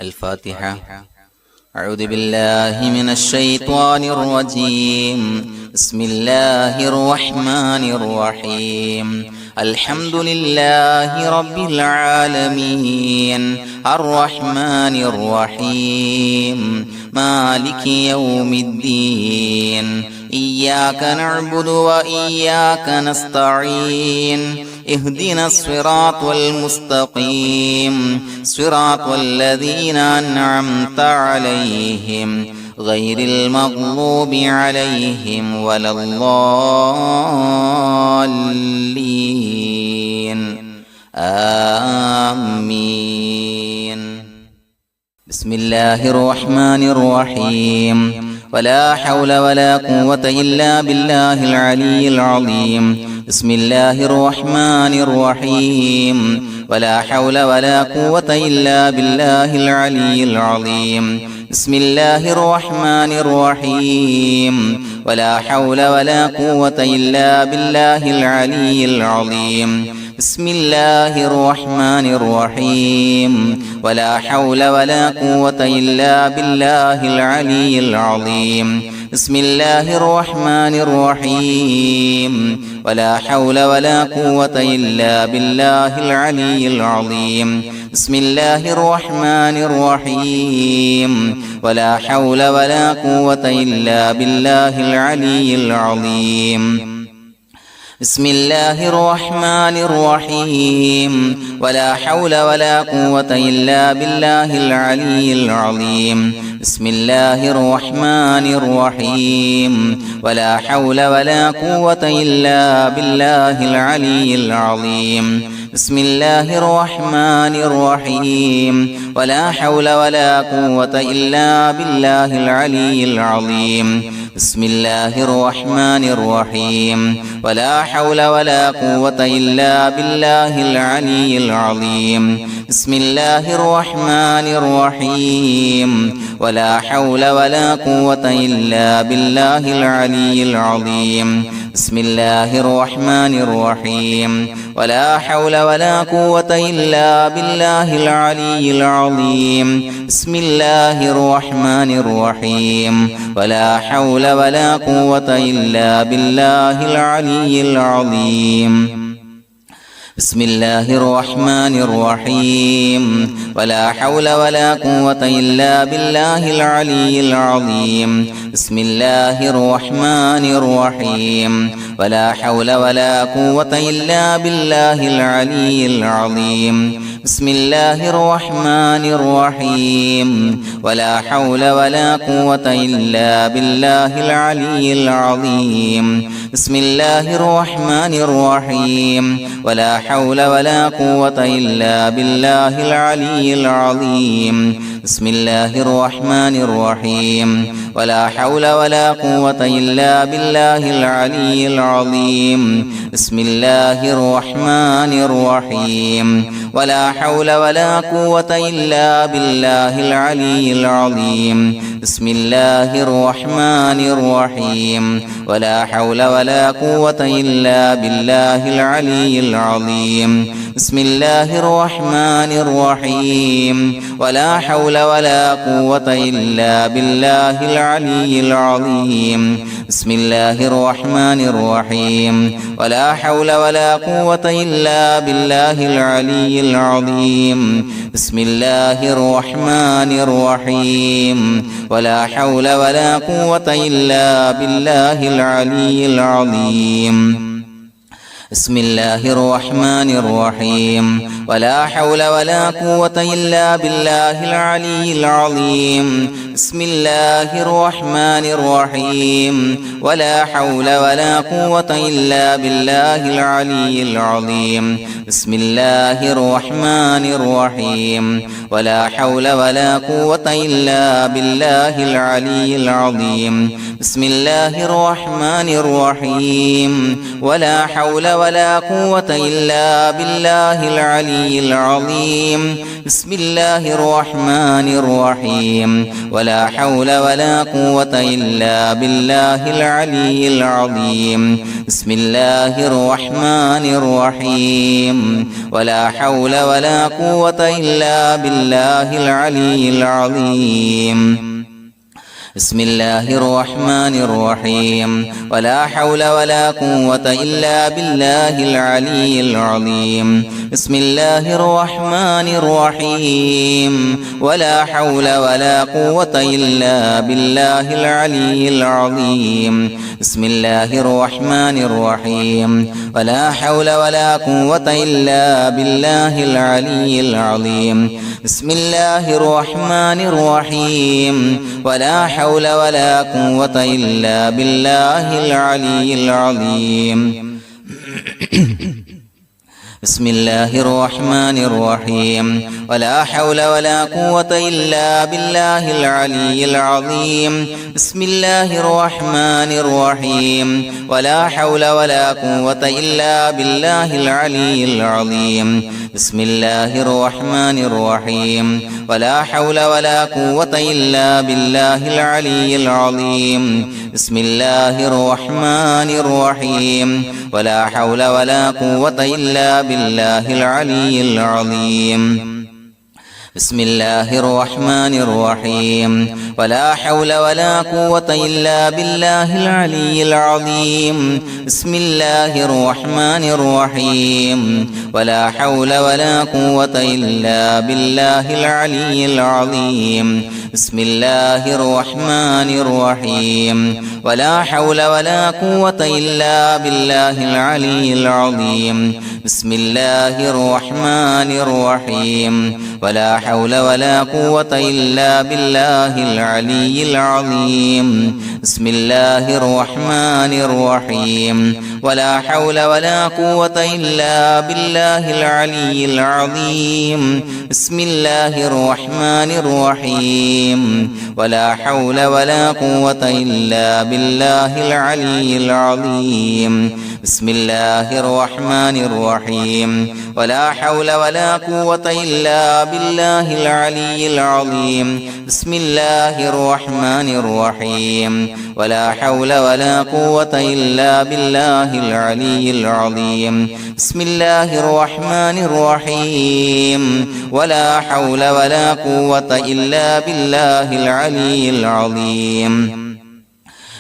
الفاتحة. أعوذ بالله من الشيطان الرجيم. بسم الله الرحمن الرحيم. الحمد لله رب العالمين الرحمن الرحيم مالك يوم الدين. إياك نعبد وإياك نستعين. اهدنا الصراط المستقيم صراط الذين أنعمت عليهم غير المغضوب عليهم ولا الضالين. آمين. بسم الله الرحمن الرحيم. ولا حول ولا قوة إلا بالله العلي العظيم. بسم الله الرحمن الرحيم. ولا حول ولا قوة إلا بالله العلي العظيم. بسم الله الرحمن الرحيم. ولا حول ولا قوة إلا بالله العلي العظيم. بسم الله الرحمن الرحيم. ولا حول ولا قوة إلا بالله العلي العظيم. بسم الله الرحمن الرحيم. ولا حول ولا قوة إلا بالله العلي العظيم. بسم الله الرحمن الرحيم. ولا حول ولا قوة إلا بالله العلي العظيم. بسم الله الرحمن الرحيم. ولا حول ولا قوة إلا بالله العلي العظيم. بسم الله الرحمن الرحيم. ولا حول ولا قوة إلا بالله العلي العظيم. بسم الله الرحمن الرحيم. ولا حول ولا قوة إلا بالله العلي العظيم. بسم الله الرحمن الرحيم. ولا حول ولا قوة إلا بالله العلي العظيم. بسم الله الرحمن الرحيم. ولا حول ولا قوة إلا بالله العلي العظيم. بسم الله الرحمن الرحيم. ولا حول ولا قوة إلا بالله العلي العظيم. بسم الله الرحمن الرحيم. ولا حول ولا قوة إلا بالله العلي العظيم. بسم الله الرحمن الرحيم. ولا حول ولا قوة إلا بالله العلي العظيم. بسم الله الرحمن الرحيم. ولا حول ولا قوة إلا بالله العلي العظيم. بسم الله الرحمن الرحيم. ولا حول ولا قوة إلا بالله العلي العظيم. بسم الله الرحمن الرحيم. ولا حول ولا قوة إلا بالله العلي العظيم. بسم الله الرحمن الرحيم. ولا حول ولا قوة إلا بالله العلي العظيم. بسم الله الرحمن الرحيم. ولا حول ولا قوة إلا بالله العلي العظيم. بسم الله الرحمن الرحيم. ولا حول ولا قوة إلا بالله العلي العظيم. بسم الله الرحمن الرحيم. ولا حول ولا قوة إلا بالله العلي العظيم. بسم الله الرحمن الرحيم. ولا حول ولا قوة إلا بالله العلي العظيم. بسم الله الرحمن الرحيم. ولا حول ولا قوة إلا بالله العلي العظيم. بسم الله الرحمن الرحيم. ولا حول ولا قوة إلا بالله العلي العظيم. بسم الله الرحمن الرحيم. ولا حول ولا قوة إلا بالله العلي العظيم. بسم الله الرحمن الرحيم. ولا حول ولا قوة إلا بالله العلي العظيم. بسم الله الرحمن الرحيم. ولا حول ولا قوة إلا بالله العلي العظيم بسم الله الرحمن الرحيم ولا حول ولا قوة إلا بالله العلي العظيم بسم الله الرحمن الرحيم ولا حول ولا قوة إلا بالله العلي العظيم بسم الله الرحمن الرحيم ولا حول ولا قوة إلا بالله العلي العظيم بسم الله الرحمن الرحيم ولا حول ولا قوة إلا بالله العلي العظيم بسم الله الرحمن الرحيم ولا حول ولا قوة إلا بالله العلي العظيم بسم الله الرحمن الرحيم ولا حول ولا قوة إلا بالله العلي العظيم بسم الله الرحمن الرحيم ولا حول ولا قوة إلا بالله العلي العظيم بسم الله الرحمن الرحيم ولا حول ولا قوة إلا بالله العلي العظيم بسم الله الرحمن الرحيم ولا حول ولا قوة إلا بالله العلي العظيم بسم الله الرحمن الرحيم ولا حول ولا قوة إلا بالله العلي العظيم بسم الله الرحمن الرحيم ولا حول ولا قوة إلا بالله العلي العظيم بسم الله الرحمن الرحيم ولا حول ولا قوة إلا بالله العلي العظيم بسم الله الرحمن الرحيم ولا حول ولا قوة إلا بالله العلي العظيم بسم الله الرحمن الرحيم ولا حول ولا قوة إلا بالله العلي العظيم بسم الله الرحمن الرحيم ولا حول ولا قوة إلا بالله العلي العظيم بسم الله الرحمن الرحيم ولا حول ولا قوة إلا بالله العلي العظيم بسم الله الرحمن الرحيم ولا حول ولا قوة إلا بالله العلي العظيم بسم الله الرحمن الرحيم ولا حول ولا قوة إلا بالله العلي العظيم بسم الله الرحمن الرحيم ولا حول ولا قوة إلا بالله العلي العظيم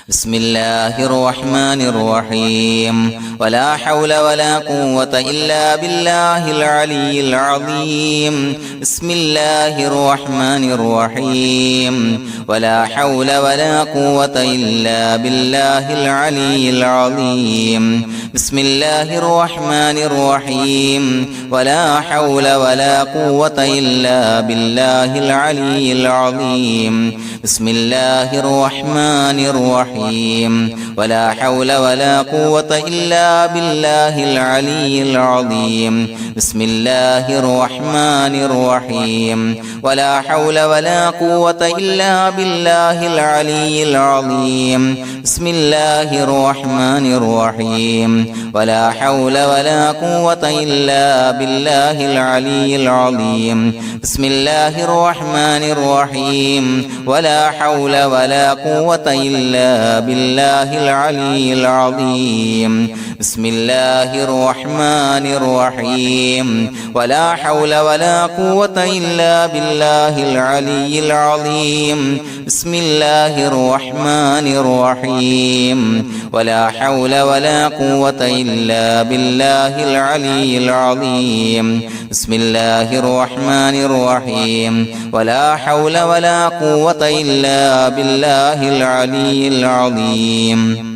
بسم الله الرحمن الرحيم ولا حول ولا قوة إلا بالله العلي العظيم بسم الله الرحمن الرحيم ولا حول ولا قوة إلا بالله العلي العظيم بسم الله الرحمن الرحيم ولا حول ولا قوة إلا بالله العلي العظيم بسم الله الرحمن الرحيم ولا حول ولا قوة إلا بالله العلي العظيم بسم الله الرحمن الرحيم ولا حول ولا قوة إلا بالله العلي العظيم بسم الله الرحمن الرحيم ولا حول ولا قوة إلا بالله العلي العظيم بسم الله الرحمن الرحيم ولا حول ولا قوة إلا بالله العلي العظيم بسم الله الرحمن الرحيم ولا حول ولا قوة إلا بالله العلي العظيم بسم الله الرحمن الرحيم ولا حول ولا قوة إلا بالله العلي العظيم بسم الله الرحمن الرحيم ولا حول ولا قوة إلا بالله العلي العظيم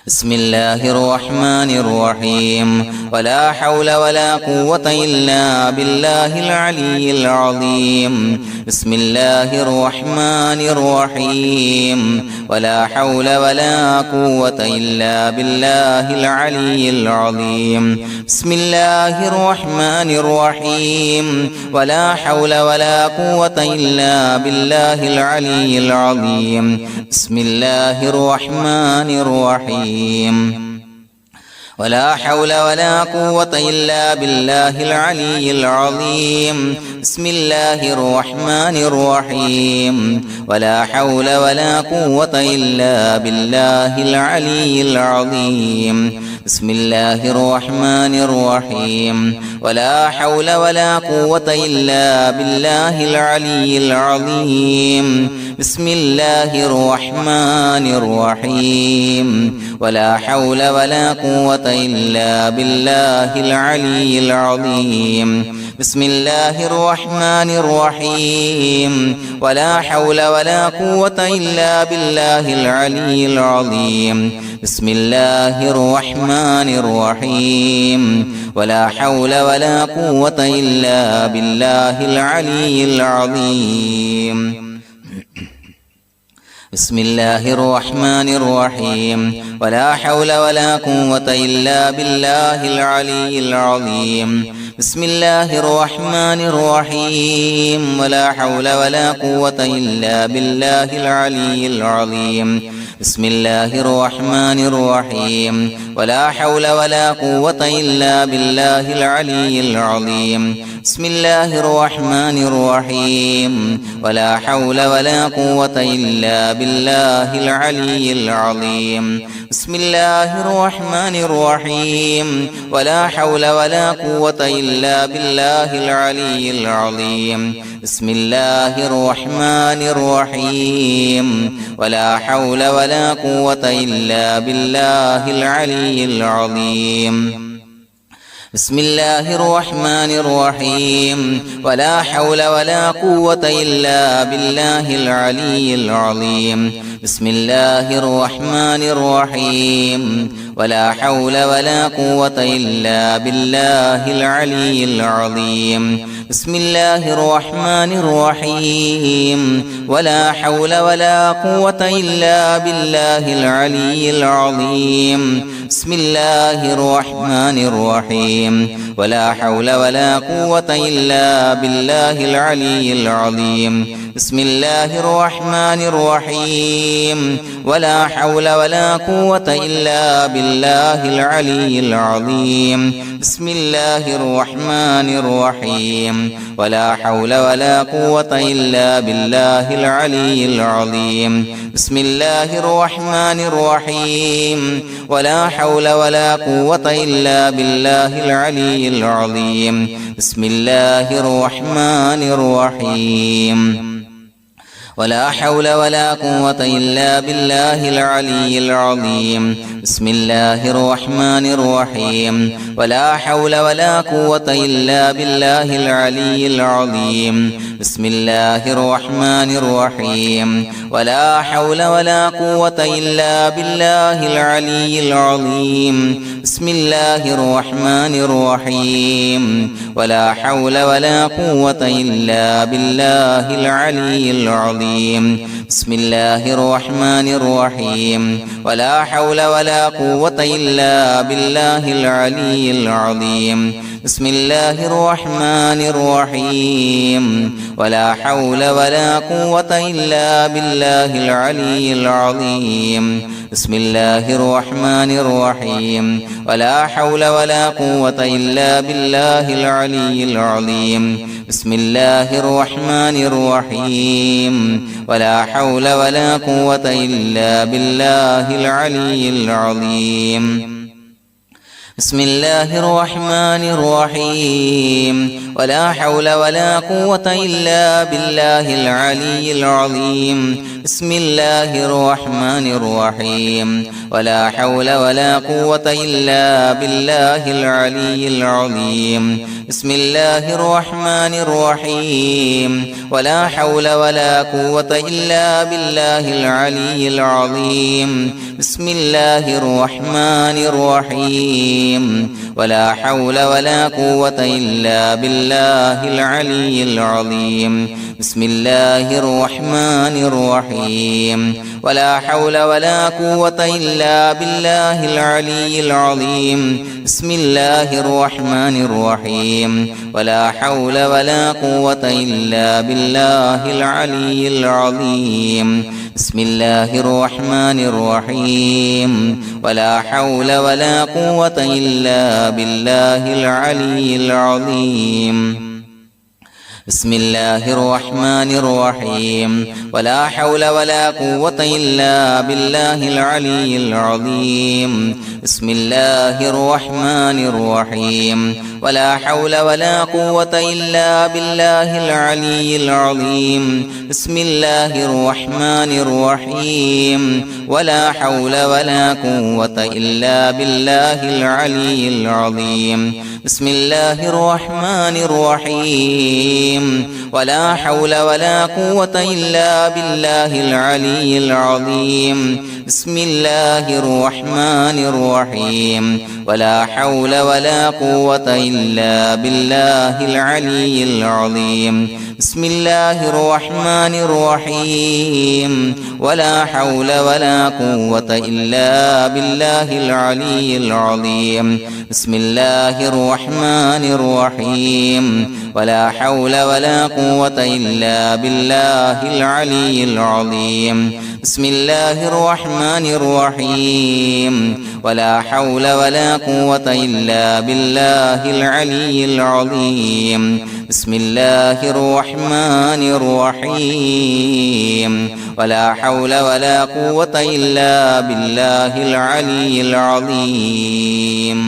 بسم الله الرحمن الرحيم ولا حول ولا قوة إلا بالله العلي العظيم بسم الله الرحمن الرحيم ولا حول ولا قوة إلا بالله العلي العظيم بسم الله الرحمن الرحيم ولا حول ولا قوة إلا بالله العلي العظيم بسم الله الرحمن الرحيم ولا حول ولا قوة إلا بالله العلي العظيم بسم الله الرحمن الرحيم ولا حول ولا قوة إلا بالله العلي العظيم بسم الله الرحمن الرحيم ولا حول ولا قوة إلا بالله العلي العظيم بسم الله الرحمن الرحيم ولا حول ولا قوة إلا بالله العلي العظيم بسم الله الرحمن الرحيم ولا حول ولا قوة إلا بالله العلي العظيم بسم الله الرحمن الرحيم ولا حول ولا قوة إلا بالله العلي العظيم بسم الله الرحمن الرحيم ولا حول ولا قوة إلا بالله العلي العظيم بسم الله الرحمن الرحيم ولا حول ولا قوة إلا بالله العلي العظيم بسم الله الرحمن الرحيم ولا حول ولا قوة إلا بالله العلي العظيم بسم الله الرحمن الرحيم ولا حول ولا قوة إلا بالله العلي العظيم بسم الله الرحمن الرحيم ولا حول ولا قوة إلا بالله العلي العظيم بسم الله الرحمن الرحيم ولا حول ولا قوة إلا بالله العلي العظيم بسم الله الرحمن الرحيم ولا حول ولا قوة إلا بالله العلي العظيم بسم الله الرحمن الرحيم ولا حول ولا قوة إلا بالله العلي العظيم بسم الله الرحمن الرحيم ولا حول ولا قوة إلا بالله العلي العظيم بسم الله الرحمن الرحيم ولا حول ولا قوة إلا بالله العلي العظيم بسم الله الرحمن الرحيم ولا حول ولا قوة إلا بالله العلي العظيم بسم الله الرحمن الرحيم ولا حول ولا قوة إلا بالله العلي العظيم بسم الله الرحمن الرحيم ولا حول ولا قوة إلا بالله العلي العظيم بسم الله الرحمن الرحيم ولا حول ولا قوة إلا بالله العلي العظيم بسم الله الرحمن الرحيم ولا حول ولا قوة إلا بالله العلي العظيم بسم الله الرحمن الرحيم ولا حول ولا قوة إلا بالله العلي العظيم بسم الله الرحمن الرحيم ولا حول ولا قوة إلا بالله العلي العظيم بسم الله الرحمن الرحيم ولا حول ولا قوة إلا بالله العلي العظيم بسم الله الرحمن الرحيم ولا حول ولا قوة إلا بالله العلي العظيم بسم الله الرحمن الرحيم ولا حول ولا قوة إلا بالله العلي العظيم بسم الله الرحمن الرحيم ولا حول ولا قوة إلا بالله العلي العظيم بسم الله الرحمن الرحيم ولا حول ولا قوة إلا بالله العلي العظيم بسم الله الرحمن الرحيم ولا حول ولا قوة إلا بالله العلي العظيم بسم الله الرحمن الرحيم ولا حول ولا قوة إلا بالله العلي العظيم بسم الله الرحمن الرحيم ولا حول ولا قوة إلا بالله العلي العظيم بسم الله الرحمن الرحيم ولا حول ولا قوة إلا بالله العلي العظيم بسم الله الرحمن الرحيم ولا حول ولا قوة إلا بالله العلي العظيم بسم الله الرحمن الرحيم ولا حول ولا قوة إلا بالله العلي العظيم بسم الله الرحمن الرحيم ولا حول ولا قوة إلا بالله العلي العظيم بسم الله الرحمن الرحيم ولا حول ولا قوة إلا بالله العلي العظيم بسم الله الرحمن الرحيم ولا حول ولا قوة إلا بالله العلي العظيم بسم الله الرحمن الرحيم ولا حول ولا قوة إلا بالله العلي العظيم بسم الله الرحمن الرحيم ولا حول ولا قوة إلا بالله العلي العظيم بسم الله الرحمن الرحيم ولا حول ولا قوة إلا بالله العلي العظيم بسم الله الرحمن الرحيم ولا حول ولا قوة إلا بالله العلي العظيم بسم الله الرحمن الرحيم ولا حول ولا قوة إلا بالله العلي العظيم بسم الله الرحمن الرحيم ولا حول ولا قوة إلا بالله العلي العظيم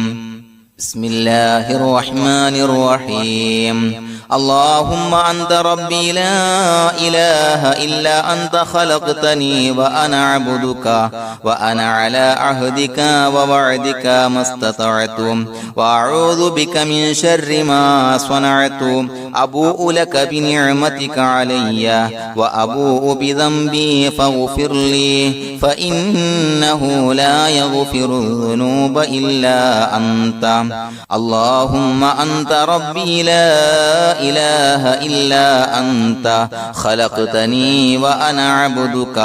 بسم الله الرحمن الرحيم اللهم أنت ربي لا إله إلا أنت خلقتني وأنا عبدك وأنا على عهدك ووعدك ما استطعت وأعوذ بك من شر ما صنعت أبوء لك بنعمتك علي وأبوء بذنبي فاغفر لي فإنه لا يغفر الذنوب إلا أنت اللهم أنت ربي لا إله إلا أنت خلقتني وأنا عبدك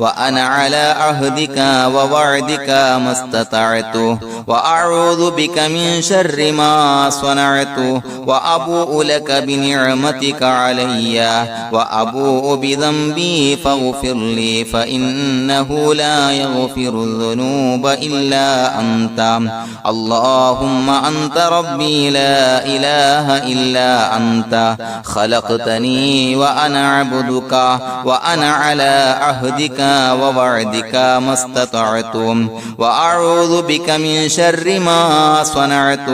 وأنا على عهدك ووعدك ما استطعت وأعوذ بك من شر ما صنعت وأبوء لك بنعمتك علي وأبوء بذنبي فاغفر لي فإنه لا يغفر الذنوب إلا أنت اللهم أنت ربي لا إله إلا أنت خلقتني وأنا عبدك وأنا على عهدك ووعدك ما استطعت وأعوذ بك من شر ما صنعت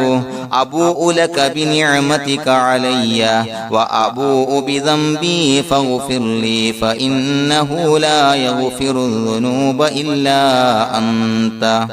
أبوء لك بنعمتك علي وأبوء بذنبي فاغفر لي فإنه لا يغفر الذنوب إلا أنت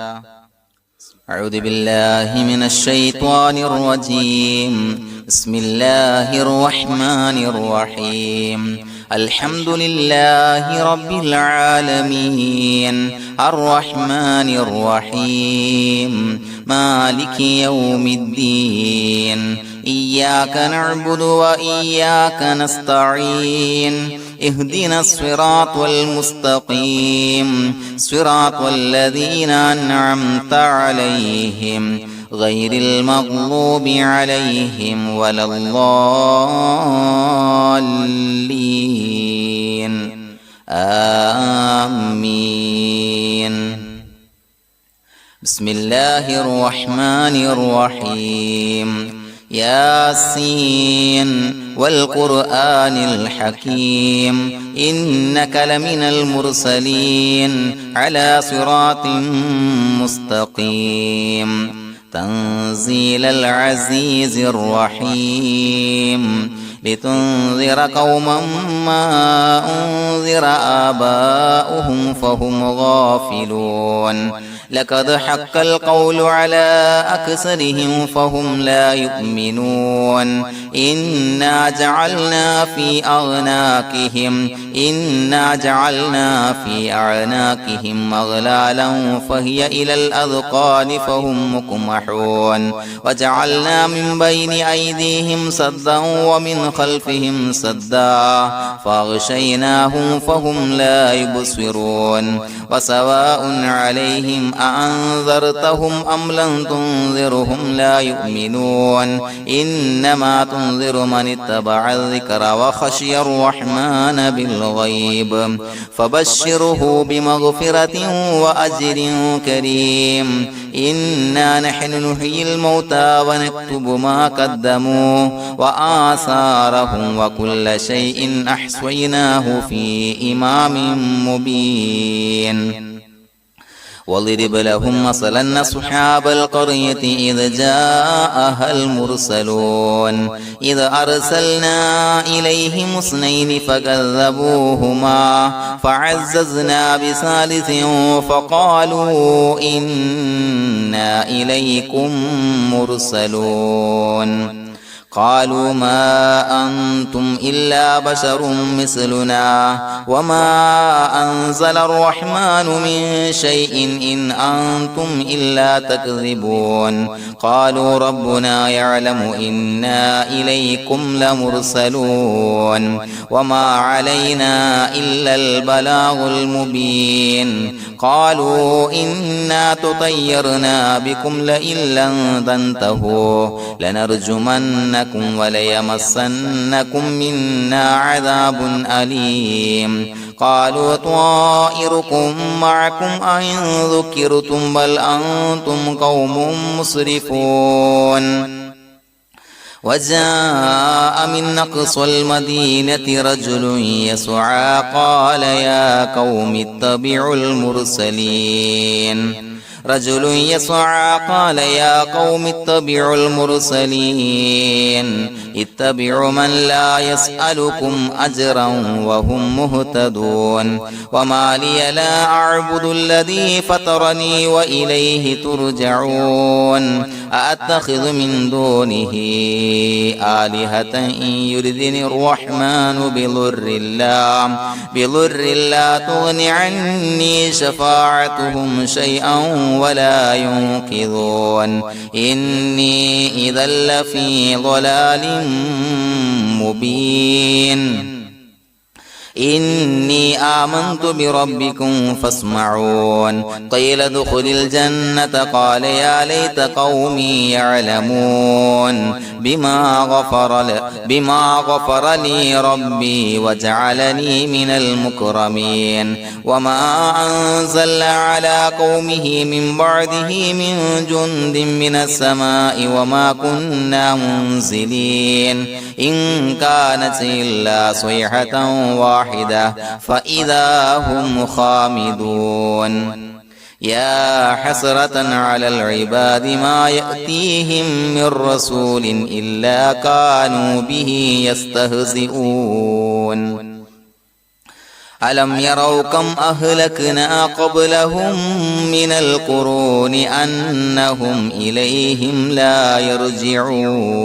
أعوذ بالله من الشيطان الرجيم بسم الله الرحمن الرحيم الحمد لله رب العالمين الرحمن الرحيم مالك يوم الدين إياك نعبد وإياك نستعين اهدنا الصراط المستقيم صراط الذين أنعمت عليهم غير المغضوب عليهم ولا الضالين آمين بسم الله الرحمن الرحيم ياسين والقرآن الحكيم إنك لمن المرسلين على صراط مستقيم تنزيل العزيز الرحيم لتنذر قوما ما أنذر آباؤهم فهم غافلون لقد حق القول على أكثرهم فهم لا يؤمنون إنا جعلنا في أعناقهم أغلالا فهي إلى الأذقان فهم مقمحون وجعلنا من بين أيديهم سدا ومن خلفهم سدا فأغشيناهم فهم لا يبصرون وسواء عليهم أأنذرتهم أم لم تنذرهم لا يؤمنون إنما تنذر من اتبع الذكر وخشي الرحمن بالغيب فبشره بمغفرة وأجر كريم إنا نحن نحيي الموتى ونكتب ما قدموا وآثارهم وكل شيء أحصيناه في إمام مبين واضرب لهم مثلا أصحاب القرية إذ جاءها المرسلون إذ أرسلنا إليهم اثنين فكذبوهما فعززنا بثالث فقالوا إنا إليكم مرسلون قالوا ما أنتم إلا بشر مثلنا وما أنزل الرحمن من شيء إن أنتم إلا تكذبون قالوا ربنا يعلم إنا إليكم لمرسلون وما علينا إلا البلاغ المبين قالوا إنا تطيرنا بكم لئن لم تنتهوا لنرجمنكم وليمسنكم منا عذاب أليم قالوا طائركم معكم أئن ذكرتم بل أنتم قوم مسرفون وجاء من أقصى المدينة رجل يسعى قال يا قوم اتبعوا المرسلين رجل يسعى قال يا قوم اتبعوا المرسلين اتبعوا من لا يسألكم أجرا وهم مهتدون وما لي لا أعبد الذي فطرني وإليه ترجعون أأتخذ من دونه آلهة إن يردني الرحمن بضر لا تغن عني شفاعتهم شيئا ولا ينقذون إني إذا لفي ضلال مبين إني آمنت بربكم فاسمعون قيل ادخل الجنة قال يا ليت قومي يعلمون بما غفر لي ربي وجعلني من المكرمين وما أنزلنا على قومه من بعده من جند من السماء وما كنا منزلين إن كانت إلا صيحة واحدة فإذا هم خامدون يا حسرة على العباد ما يأتيهم من رسول إلا كانوا به يستهزئون ألم يروا كم أهلكنا قبلهم من القرون أنهم إليهم لا يرجعون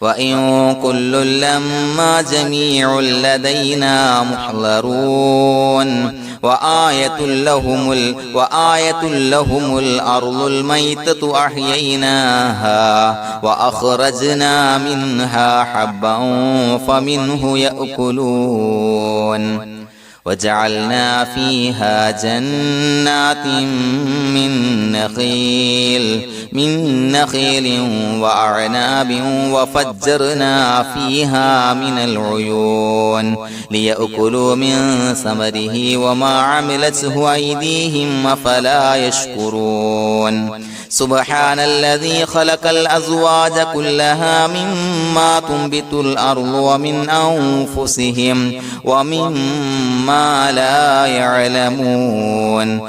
وإن كل لما جميع لدينا محضرون وآية لهم الأرض الميتة أحييناها وأخرجنا منها حبا فمنه يأكلون وجعلنا فيها جنات من نخيل وأعناب وفجرنا فيها من العيون ليأكلوا من ثمره وما عملته أيديهم أفلا يشكرون سبحان الذي خلق الأزواج كلها مما تنبت الأرض ومن أنفسهم ومما لا يعلمون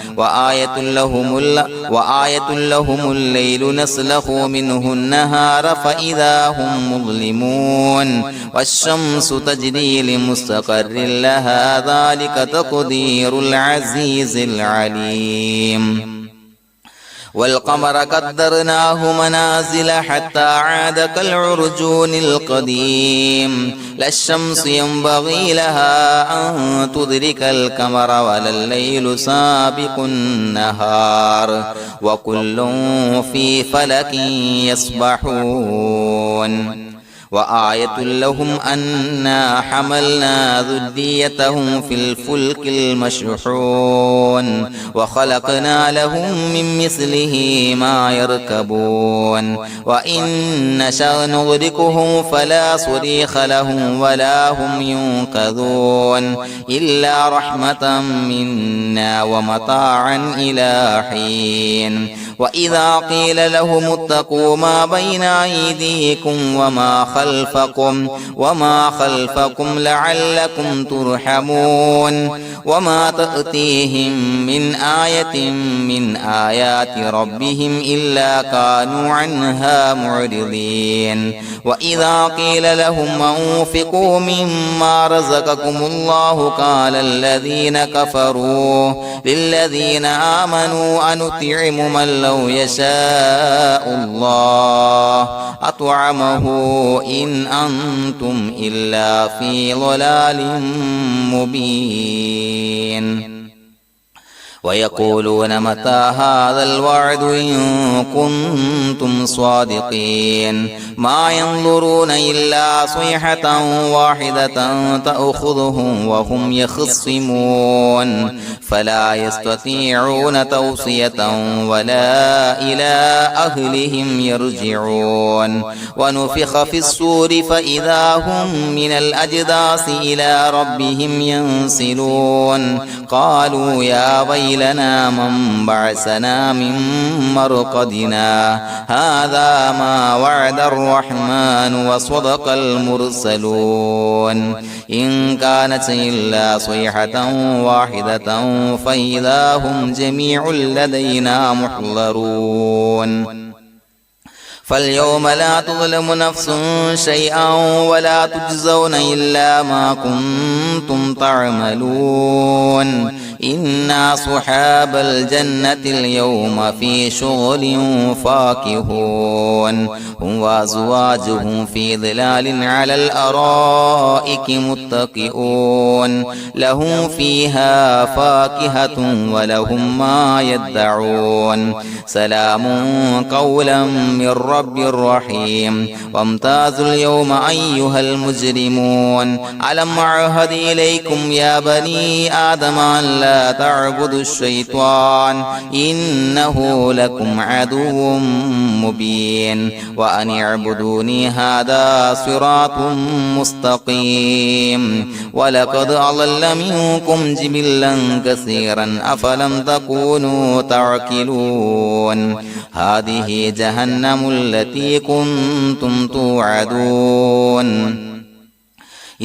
وآية لهم الليل نسلخ منه النهار فإذا هم مظلمون والشمس تجري لمستقر لها ذلك تقدير العزيز العليم والقمر قدرناه منازل حتى عاد كالعرجون القديم لا الشمس ينبغي لها أن تدرك القمر ولا الليل سابق النهار وكل في فلك يسبحون وآية لهم أنا حملنا ذريتهم في الفلك المشحون وخلقنا لهم من مثله ما يركبون وإن نشأ نغرقهم فلا صريخ لهم ولا هم ينقذون إلا رحمة منا ومتاعا إلى حين وإذا قيل لهم اتقوا ما بين أيديكم وما خلفكم لعلكم ترحمون وما تأتيهم من آية من آيات ربهم إلا كانوا عنها معرضين وإذا قيل لهم أنفقوا مما رزقكم الله قال الذين كفروا للذين آمنوا أنطعم من لو يشاء الله أطعمه إن أنتم إلا في ضلال مبين ويقولون متى هذا الوعد إن كنتم صادقين ما ينظرون إلا صيحة واحدة تأخذهم وهم يخصمون فلا يستطيعون توصية ولا إلى أهلهم يرجعون ونفخ في الصور فإذا هم من الأجداث إلى ربهم ينسلون قالوا يا ويلنا من بعثنا من مرقدنا هذا ما وعد الرحمن وصدق المرسلون إن كانت إلا صيحة واحدة فإذا هم جميع لدينا محضرون فاليوم لا تظلم نفس شيئا ولا تجزون إلا ما كنتم تعملون إنا أصحاب الجنة اليوم في شغل فاكهون هم وأزواجهم في ظلال على الأرائك متكئون لهم فيها فاكهة ولهم ما يدعون سلام قولا من رب رحيم وامتازوا اليوم أيها المجرمون ألم أعهد إليكم يا بني آدم أن لا تعبدوا الشيطان إنه لكم عدو مبين وأن اعبدوني هذا صراط مستقيم ولقد أضل منكم جبلا كثيرا أفلم تكونوا تعقلون هذه جهنم التي كنتم توعدون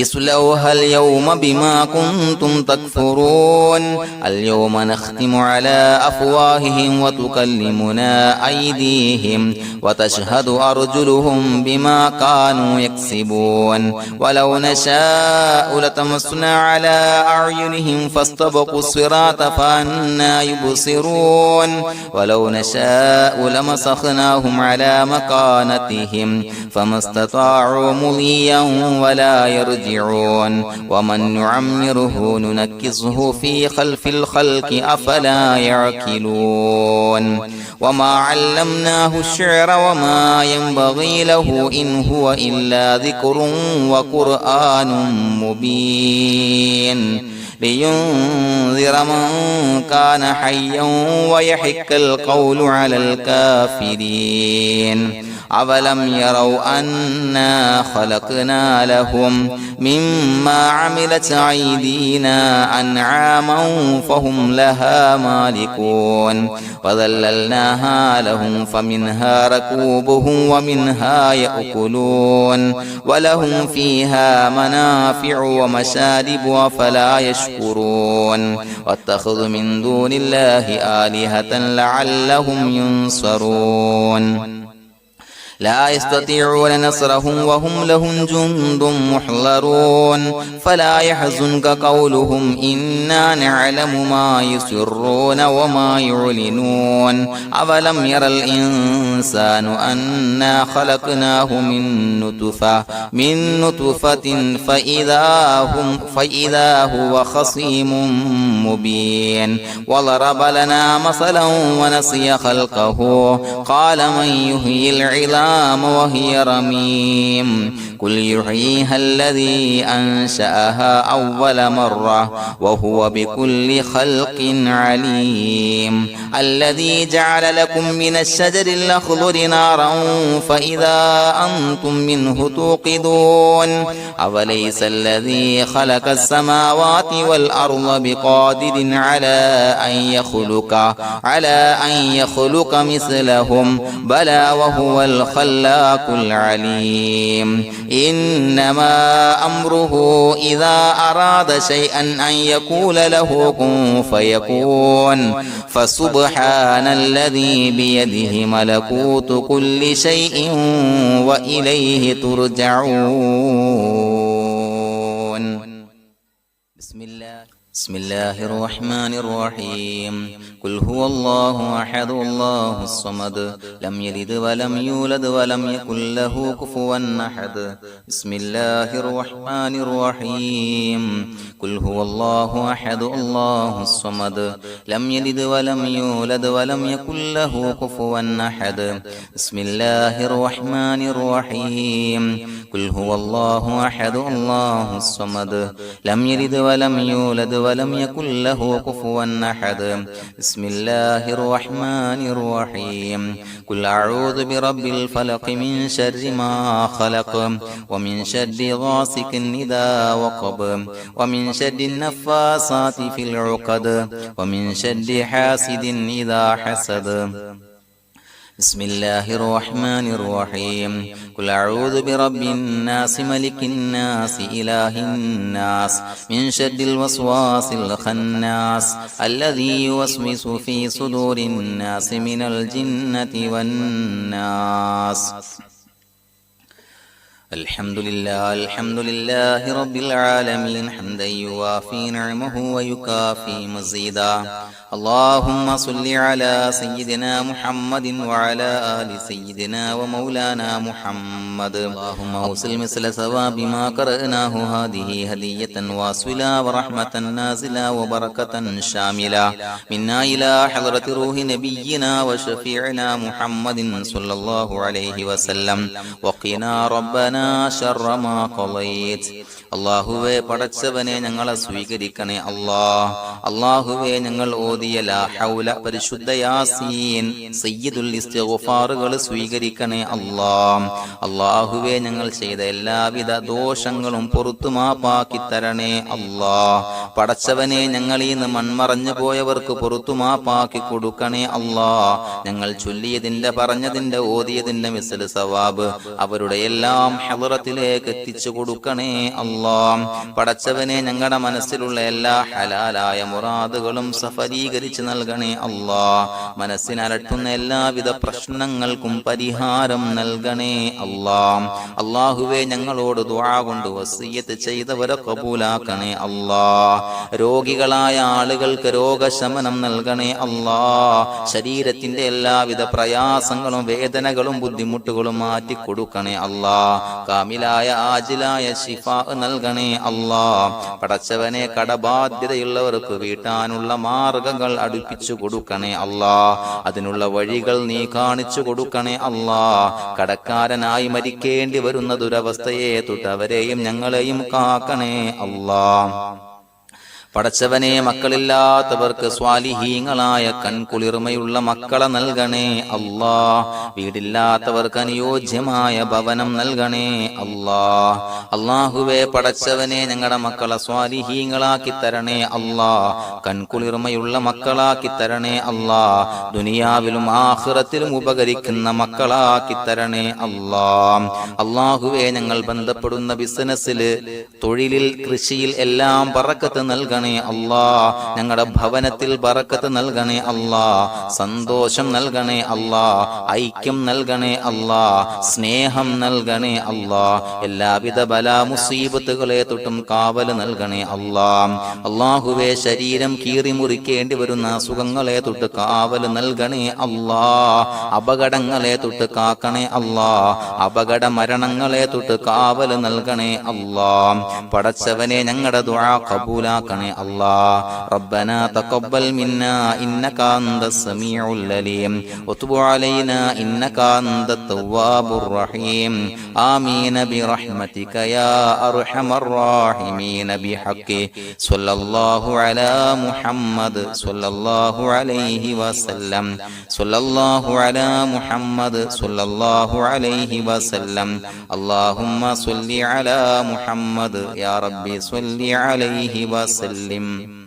اصلوها اليوم بما كنتم تكفرون اليوم نختم على أفواههم وتكلمنا أيديهم وتشهد أرجلهم بما كانوا يكسبون ولو نشاء لتمسنا على أعينهم فاستبقوا الصراط فأنى يبصرون ولو نشاء لمسخناهم على مكانتهم فما استطاعوا مضيا ولا يرجعون ومن نعمره ننكسه في خلف الخلق أفلا يعقلون وما علمناه الشعر وما ينبغي له إن هو إلا ذكر وقرآن مبين لينذر من كان حيا ويحق القول على الكافرين أولم يروا أنا خلقنا لهم مما عملت أيدينا أنعاما فهم لها مالكون وذللناها لهم فمنها ركوبهم ومنها يأكلون ولهم فيها منافع ومشارب أفلا يشكرون واتخذوا من دون الله آلهة لعلهم ينصرون لا يستطيعون نصرهم وهم لهم جند محضرون فلا يحزنك قولهم إنا نعلم ما يسرون وما يعلنون أولم ير الإنسان أنا خلقناه من نطفة فإذا هو خصيم مبين وضرب لنا مثلا ونسي خلقه قال من يحيي العظام وهي رميم قل يحييها الذي أنشأها أول مرة وهو بكل خلق عليم الذي جعل لكم من الشجر الأخضر نارا فإذا أنتم منه توقدون أوليس الذي خلق السماوات والأرض بقادر على أن يخلق مثلهم بلى وهو الخلاق العليم إنما أمره إذا أراد شيئا أن يقول له كن فيكون فسبحان الذي بيده ملكوت كل شيء وإليه ترجعون بسم الله الرحمن الرحيم قل هو الله أحد الله الصمد لم يلد ولم يولد ولم يكن له كفوا أحد بسم الله الرحمن الرحيم قل هو الله أحد الله الصمد لم يلد ولم يولد ولم يكن له كفوا أحد بسم الله الرحمن الرحيم قل هو الله أحد الله الصمد لم يلد ولم يولد ولم يكن له كفوا أحد بسم الله الرحمن الرحيم قل أعوذ برب الفلق من شر ما خلق ومن شر غاسق إذا وقب ومن شر النفاثات في العقد ومن شر حاسد إذا حسد بسم الله الرحمن الرحيم قل أعوذ برب الناس ملك الناس إله الناس من شر الوسواس الخناس الذي يوسوس في صدور الناس من الجنة والناس الحمد لله رب العالمين حمدا يوافي نعمه ويكافي مزيدا اللهم صل على سيدنا محمد وعلى آل سيدنا ومولانا محمد اللهم أوصل مثل ثواب ما قرأناه هذه هدية واصلة ورحمة نازلة وبركة شاملة منا إلى حضرة روح نبينا وشفيعنا محمد صلى الله عليه وسلم وقنا ربنا شر ما قضيت അള്ളാഹുവേ പടച്ചവനെ ഞങ്ങളെ സ്വീകരിക്കണേ അള്ളാഹുവേ ഞങ്ങൾ ഓതിയ ലാ ഹൗല പരിശുദ്ധ യാസീൻ സയ്യിദുൽ ഇസ്തിഗ്ഫാറുകൾ സ്വീകരിക്കണേ അള്ളാഹുവേ ഞങ്ങൾ ചെയ്ത എല്ലാവിധ ദോഷങ്ങളും പുറത്തു മാപ്പാക്കി തരണേ പടച്ചവനെ ഞങ്ങളിൽ നിന്ന് മൺമറഞ്ഞു പോയവർക്ക് പുറത്തു മാപ്പാക്കി കൊടുക്കണേ ഞങ്ങൾ ചൊല്ലിയതിന്റെ പറഞ്ഞതിന്റെ ഓതിയതിന്റെ മിസ്ൽ സവാബ് അവരുടെ എല്ലാം ഹളറത്തിലേക്ക് എത്തിച്ചു കൊടുക്കണേ പടച്ചവനെ ഞങ്ങളുടെ മനസ്സിലുള്ള എല്ലാ ഹലാലായ മുറാദുകളും സഫലീകരിച്ച് നൽകണേ മനസ്സിനലട്ടുന്ന എല്ലാവിധ പ്രശ്നങ്ങൾക്കും പരിഹാരം നൽകണേ അള്ളാഹുവേ ഞങ്ങളോട് ദുആ കൊണ്ട് വസിയ്യത്ത് ചെയ്തവരെ കബൂലാക്കണേ രോഗികളായ ആളുകൾക്ക് രോഗശമനം നൽകണേ ശരീരത്തിന്റെ എല്ലാവിധ പ്രയാസങ്ങളും വേദനകളും ബുദ്ധിമുട്ടുകളും മാറ്റി കൊടുക്കണേ കാമിലായ ആജിലായ ശിഫാ നൽകണേ പടച്ചവനെ കടബാധ്യതയുള്ളവർക്ക് വീട്ടാനുള്ള മാർഗങ്ങൾ അടുപ്പിച്ചു കൊടുക്കണേ അതിനുള്ള വഴികൾ നീ കാണിച്ചു കൊടുക്കണേ കടക്കാരനായി മരിക്കേണ്ടി വരുന്ന ദുരവസ്ഥയെ തൊട്ടവരെയും ഞങ്ങളെയും കാക്കണേ പടച്ചവനെ മക്കളില്ലാത്തവർക്ക് സ്വാലിഹീങ്ങളായ കൺകുളിർമയുള്ള മക്കളെ നൽകണേ വീടില്ലാത്തവർക്ക് അനുയോജ്യമായ ഭവനം നൽകണേ അള്ളാഹുവേ പടച്ചവനെ ഞങ്ങളുടെ മക്കളെ സ്വാലിഹീങ്ങളാക്കി തരണേ കൺകുളിർമയുള്ള മക്കളാക്കി തരണേ ദുനിയാവിലും ആഖിറത്തിലും ഉപകരിക്കുന്ന മക്കളാക്കി തരണേ അള്ളാഹുവേ ഞങ്ങൾ ബന്ധപ്പെടുന്ന ബിസിനസ്സില് തൊഴിലിൽ കൃഷിയിൽ എല്ലാം ബറക്കത്ത് നൽകണേ ഞങ്ങളുടെ ഭവനത്തിൽ ബറക്കത്ത് നൽകണേ സന്തോഷം നൽകണേ ഐക്യം നൽകണേ സ്നേഹം നൽകണേ എല്ലാവിധ ബലാ മുസീബത്തുകളെ തൊട്ടും കാവല് നൽകണേ അള്ളാഹുവേ ശരീരം കീറി മുറിക്കേണ്ടി വരുന്ന അസുഖങ്ങളെ തൊട്ട് കാവല് നൽകണേ അപകടങ്ങളെ തൊട്ട് കാക്കണേ അപകട മരണങ്ങളെ തൊട്ട് കാവല് നൽകണേ പടച്ചവനെ ഞങ്ങളുടെ ദുആ കബൂലാക്കണേ الله. ربنا تقبل منا إنك أنت السميع العليم وتب علينا إنك أنت التواب الرحيم. آمين برحمتك يا أرحم الراحمين بحق صلى الله على محمد صلى الله عليه وسلم. صلى الله على محمد صلى الله عليه وسلم. اللهم صل على محمد يا ربي صل عليه وسلم.